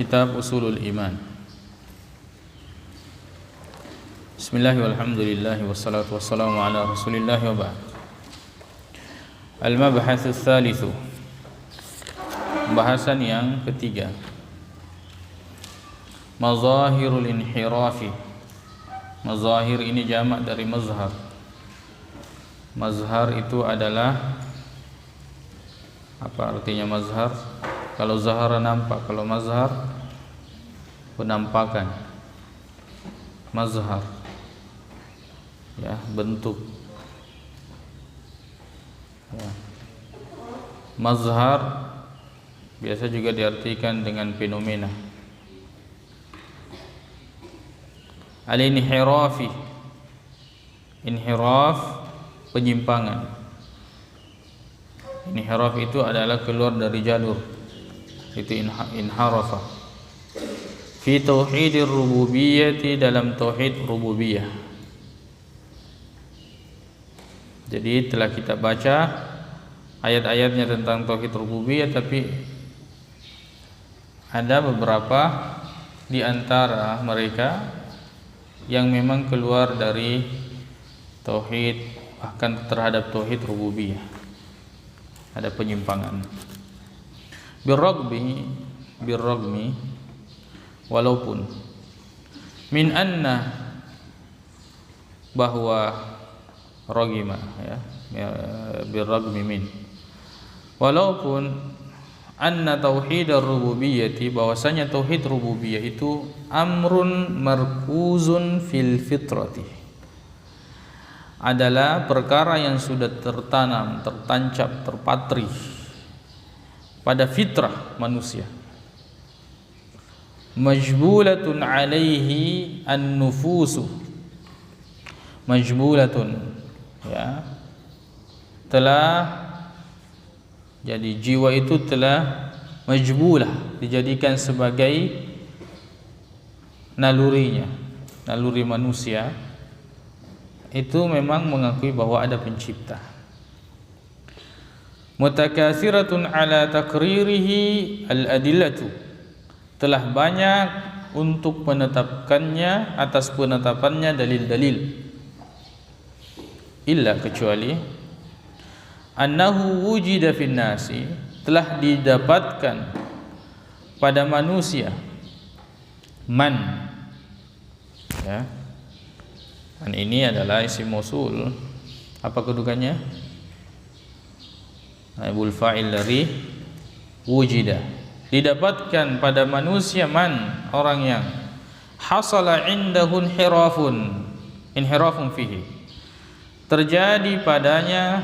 Kitab Usulul Iman. Bismillahirrahmanirrahim. Walhamdulillah wassalatu wassalamu ala Rasulillah wa ba'd. Al-mabhatsu tsalitsu. Pembahasan yang ketiga. Mazahirul inhirafi. Mazahir ini jamak dari mazhar. Mazhar itu adalah, apa artinya mazhar? Kalau zahara nampak, kalau mazhar penampakan. Mazhar ya, bentuk ya. Mazhar biasa juga diartikan dengan fenomena. Al-inhirafi, inhiraf, penyimpangan. Inhiraf itu adalah keluar dari jalur, itu inharafa. Fi tauhidir rububiyyati, dalam tauhid rububiyah. Jadi telah kita baca ayat-ayatnya tentang tauhid rububiyah, tapi ada beberapa di antara mereka yang memang keluar dari tauhid, bahkan terhadap tauhid rububiyah ada penyimpangan. Birragmi, walaupun min anna, bahwa ragima ya, birragmi min, walaupun anna tauhidar rububiyyati, bahwasanya tauhid rububiyah itu amrun markuzun fil fitrati, adalah perkara yang sudah tertanam, tertancap, terpatri pada fitrah manusia. Majbulatun alaihi an-nufusu, majbulatun ya, telah jadi jiwa itu telah majbulah, dijadikan sebagai nalurinya, naluri manusia itu memang mengakui bahwa ada pencipta. Mutakasiratun ala takririhi al-adillatu, telah banyak untuk menetapkannya, atas penetapannya dalil-dalil. Illa, kecuali annahu wujida fin nasi, telah didapatkan pada manusia man ya. Man ini adalah isim mausul. Apa kedudukannya? Naibul fa'il dari wujida, didapatkan pada manusia man, orang yang hasala indahu inhirafun fihi, terjadi padanya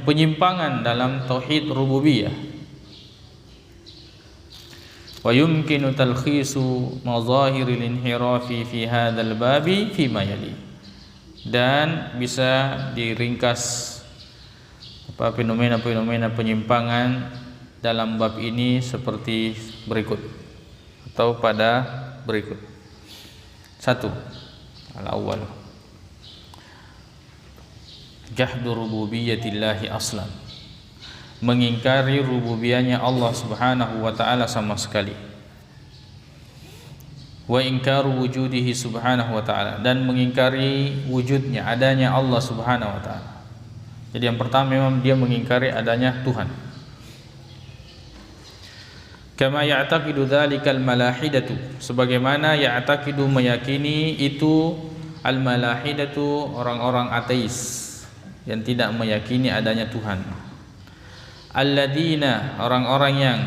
penyimpangan dalam tauhid rububiyah. Wa yumkinu talkhisu mazahiril inhirafi fi hadzal babi fi ma yali, dan bisa diringkas fenomena-fenomena penyimpangan dalam bab ini seperti berikut atau pada berikut. 1. Al-awwal, jahdu rububiyyatillahi aslan, mengingkari rububiyahnya Allah Subhanahu wa taala sama sekali. Wa inkaru wujudihi subhanahu wa taala, dan mengingkari wujudnya, adanya Allah Subhanahu wa taala. Jadi yang pertama memang dia mengingkari adanya Tuhan. Kama ya'taqidu dzalikal malahidatu, sebagaimana ya'taqidu, meyakini itu, al malahidatu, orang-orang ateis yang tidak meyakini adanya Tuhan. Alladzina, orang-orang yang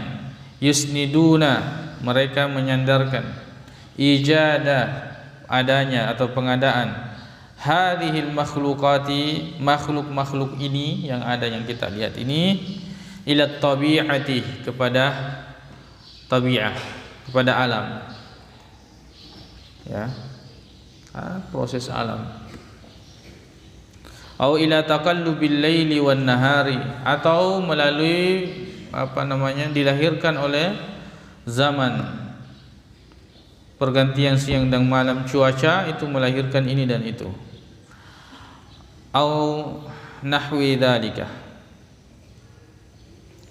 yusniduna, mereka menyandarkan ijada, adanya atau pengadaan, hadhil makhluqati, makhluk-makhluk ini yang ada, yang kita lihat ini, ila tabi'ati, kepada tabi'ah, kepada alam ya, proses alam. Au ila taqallubil laili wan nahari, atau melalui dilahirkan oleh zaman, pergantian siang dan malam, cuaca itu melahirkan ini dan itu. Au nahwi dzalika,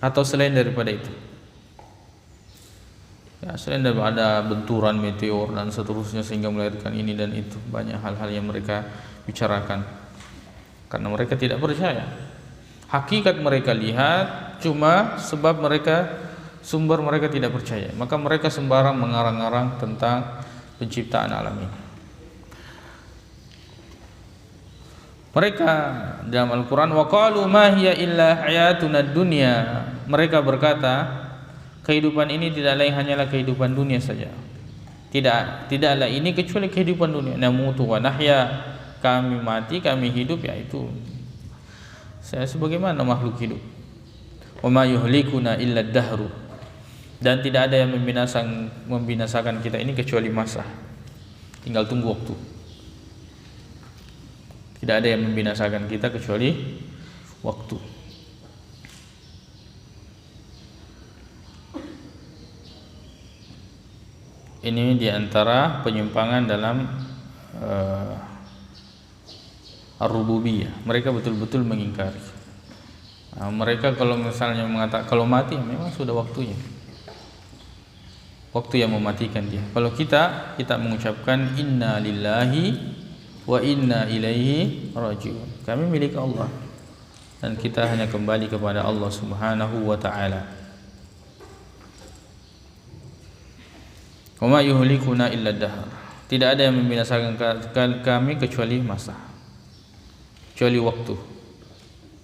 atau selain daripada itu. Ya, selain ada benturan meteor dan seterusnya sehingga melahirkan ini dan itu, banyak hal-hal yang mereka bicarakan karena mereka tidak percaya. Hakikat mereka lihat cuma sebab sumber mereka tidak percaya, maka mereka sembarang mengarang-arang tentang penciptaan alam ini. Mereka dalam Al-Quran, wa qalu ma hiya illa hayatuna dunya, mereka berkata kehidupan ini tidak lain hanyalah kehidupan dunia saja. Tidaklah ini kecuali kehidupan dunia. Namutu wa nahya, kami mati, kami hidup, yaitu saya sebagaimana makhluk hidup. Wa ma yuhlikuna illa dahru, dan tidak ada yang membinasakan kita ini kecuali masa. Tinggal tunggu waktu. Tidak ada yang membinasakan kita kecuali waktu. Ini diantara penyimpangan dalam ar-rububiyah. Mereka betul-betul mengingkari. Mereka kalau misalnya mengatakan kalau mati memang sudah waktunya, waktu yang mematikan dia. Kalau kita mengucapkan inna lillahi wa inna ilaihi rajiun, kami milik Allah dan kita hanya kembali kepada Allah Subhanahu wa ta'ala. Wa ma yuhlikuna illa dahr, tidak ada yang membinasakan kami kecuali masa, kecuali waktu.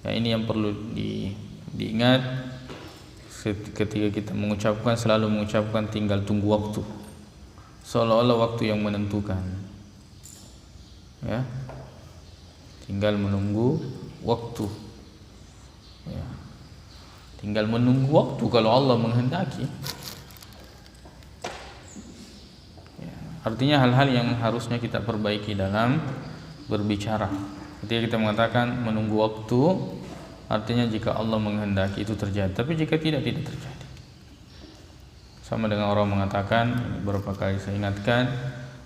Ya, ini yang perlu diingat ketika kita selalu mengucapkan tinggal tunggu waktu, seolah-olah waktu yang menentukan. Ya, tinggal menunggu waktu. Ya, tinggal menunggu waktu kalau Allah menghendaki. Artinya hal-hal yang harusnya kita perbaiki dalam berbicara. Ketika kita mengatakan menunggu waktu, artinya jika Allah menghendaki itu terjadi, tapi jika tidak terjadi. Sama dengan orang mengatakan, beberapa kali saya ingatkan,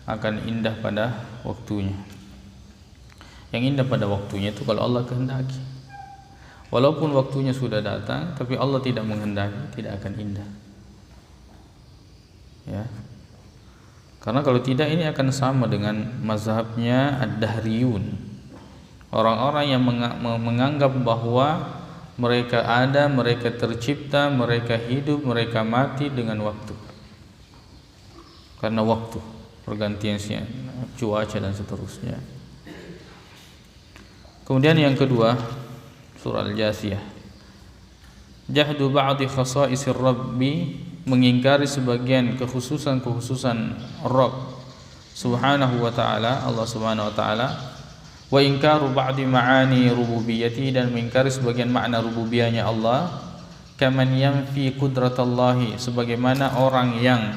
akan indah pada waktunya. Yang indah pada waktunya itu kalau Allah kehendaki. Walaupun waktunya sudah datang, tapi Allah tidak menghendaki, tidak akan indah. Ya. Karena kalau tidak ini akan sama dengan mazhabnya ad-dahriyun, orang-orang yang menganggap bahwa mereka ada, mereka tercipta, mereka hidup, mereka mati dengan waktu. Karena waktu, pergantian cuaca dan seterusnya. Kemudian yang kedua, surah Al-Jasiyah, jahdu ba'di khasa'isir rabbi, mengingkari sebagian kekhususan Rabb Subhanahu wa ta'ala, Allah Subhanahu wa ta'ala, wa ingkaru ba'di ma'ani rububiyyati, dan mengingkari sebagian makna rububiyahnya Allah, kaman yanfi qudratallahi, sebagaimana orang yang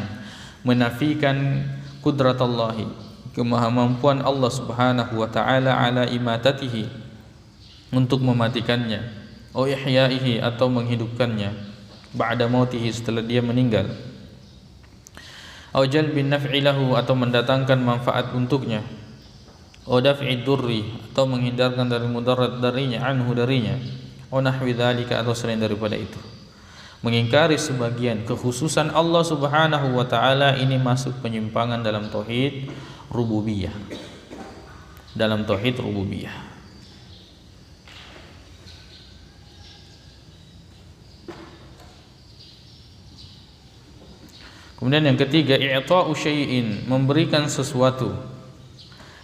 menafikan qudratallahi, kemahamauan Allah Subhanahu wa ta'ala, ala imatatihi, untuk mematikannya, au ihyaihi, atau menghidupkannya, ba'da mautihi, setelah dia meninggal, au jalbin naf'i lahu, atau mendatangkan manfaat untuknya, au daf'i durri, atau menghindarkan dari mudarat darinya, anhu darinya, au nahwi dzalika, atau selain daripada itu. Mengingkari sebagian kekhususan Allah Subhanahu wa ta'ala ini masuk penyimpangan dalam tauhid rububiyah. Dalam tauhid rububiyah. Kemudian yang ketiga, i'ta'u syai'in, memberikan sesuatu,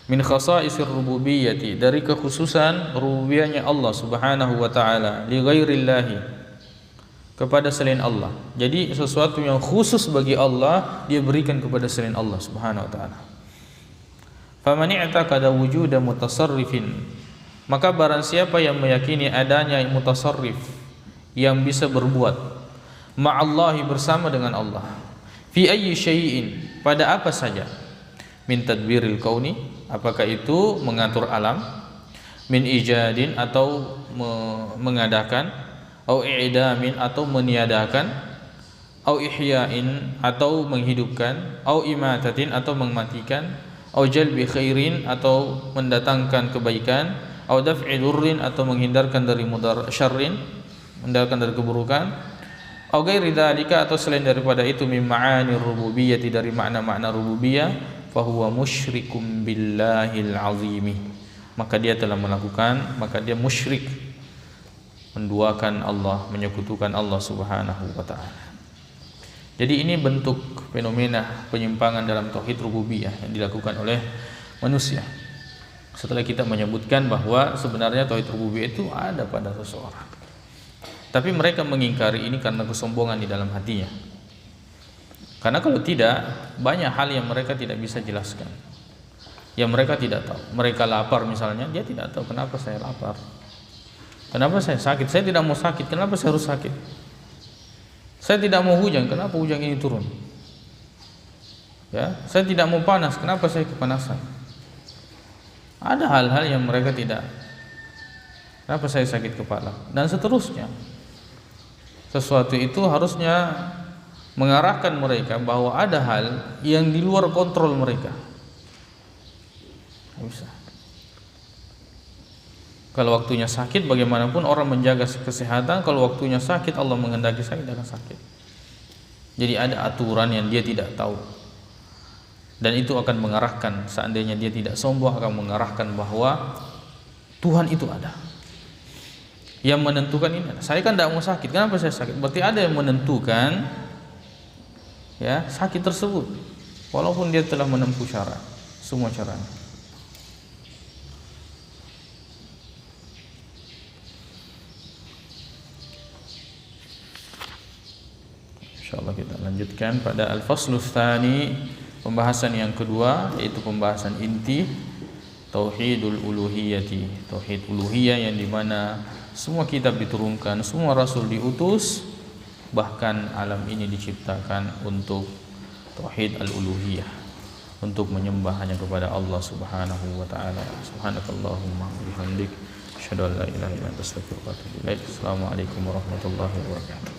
min khasa'isir rububiyyati, dari kekhususan rububiyahnya Allah Subhanahu wa ta'ala, li ghairillahi, kepada selain Allah. Jadi sesuatu yang khusus bagi Allah dia berikan kepada selain Allah Subhanahu wa ta'ala. Faman i'taqada wujuda mutasarrifin, maka barang siapa yang meyakini adanya mutasarrif, yang bisa berbuat ma'allahi, bersama dengan Allah, fi ayyi syai'in, pada apa saja, min tadbiril kauni, apakah itu mengatur alam, min ijadin, atau mengadakan, au i'damin, atau meniadakan, au ihya'in, atau menghidupkan, au imatatin, atau mematikan, au jalbi khairin, atau mendatangkan kebaikan, au daf'i durrin, atau menghindarkan dari mudar syarrin, menghindarkan dari keburukan, Au ghairi dzalika, atau selain daripada itu, min ma'ani rububiyyah, dari makna-makna rububiyah, fa huwa musyrikum billahil azimi, maka dia telah melakukan, maka dia musyrik, menduakan Allah, menyekutukan Allah Subhanahu wa taala. Jadi ini bentuk fenomena penyimpangan dalam tauhid rububiyah yang dilakukan oleh manusia. Setelah kita menyebutkan bahwa sebenarnya tauhid rububiyah itu ada pada seseorang, tapi mereka mengingkari ini karena kesombongan di dalam hatinya. Karena kalau tidak, banyak hal yang mereka tidak bisa jelaskan, yang mereka tidak tahu. Mereka lapar misalnya, dia tidak tahu kenapa saya lapar, kenapa saya sakit. Saya tidak mau sakit, kenapa saya harus sakit? Saya tidak mau hujan, kenapa hujan ini turun? Ya, saya tidak mau panas, kenapa saya kepanasan? Ada hal-hal yang mereka tidak. Kenapa saya sakit kepala? Dan seterusnya. Sesuatu itu harusnya mengarahkan mereka bahwa ada hal yang di luar kontrol mereka. Tidak bisa. Kalau waktunya sakit, bagaimanapun orang menjaga kesehatan. Kalau waktunya sakit, Allah menghendaki sakit, akan sakit. Jadi ada aturan yang dia tidak tahu, dan itu akan mengarahkan, seandainya dia tidak sombong, akan mengarahkan bahwa Tuhan itu ada, yang menentukan ini. Saya kan tidak mau sakit, kenapa saya sakit? Berarti ada yang menentukan, ya, sakit tersebut, walaupun dia telah menempuh cara, semua caranya. InsyaAllah kita lanjutkan pada Al-Faslus Tsani, pembahasan yang kedua, yaitu pembahasan inti Tauhidul Uluhiyati, Tauhid Uluhiyah, yang dimana semua kitab diturunkan, semua Rasul diutus, bahkan alam ini diciptakan untuk Tauhid Al-Uluhiyah, untuk menyembah hanya kepada Allah Subhanahu wa ta'ala. Subhanakallahumma bihamdik, asyhadu an la ilaha illa anta, astaghfiruka wa atubu ilaik. Assalamualaikum warahmatullahi wabarakatuh.